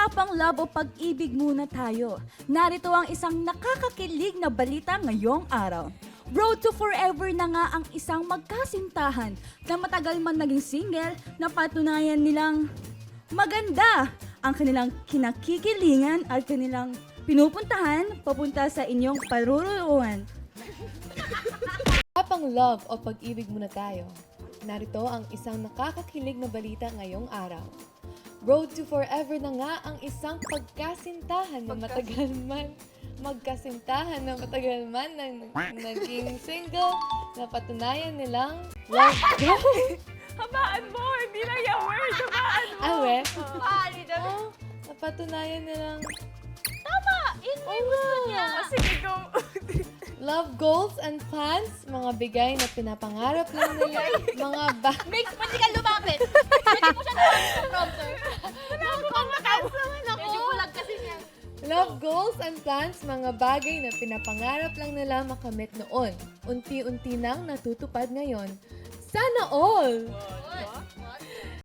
Usapang love o pag-ibig muna tayo. Narito ang isang nakakakilig na balita ngayong araw. Road to Forever na nga ang isang magkasintahan na matagal man naging single na patunayan nilang maganda ang kanilang kinakikilingan at kanilang pinupuntahan papunta sa inyong paruruluan. Usapang love o pag-ibig muna tayo. Narito ang isang nakakakilig na balita ngayong araw. Road to Forever na nga ang isang magkasintahan na matagal man naging single na patunayan nilang love go. Habaan mo! Hindi na yung word! Habaan mo! Awe? Paali na. Oh, napatunayan nilang Tama! In may gusto niya. Sige, go. love goals and plans, mga bigay na pinapangarap lang nila, mga Mix, pwede ka lumapit. Pwede mo siya lumapit sa prompter. Medyo bulag kasi niya. love goals and plans, mga bagay na pinapangarap lang nila makamit noon. Unti-unti nang natutupad ngayon. Sana all!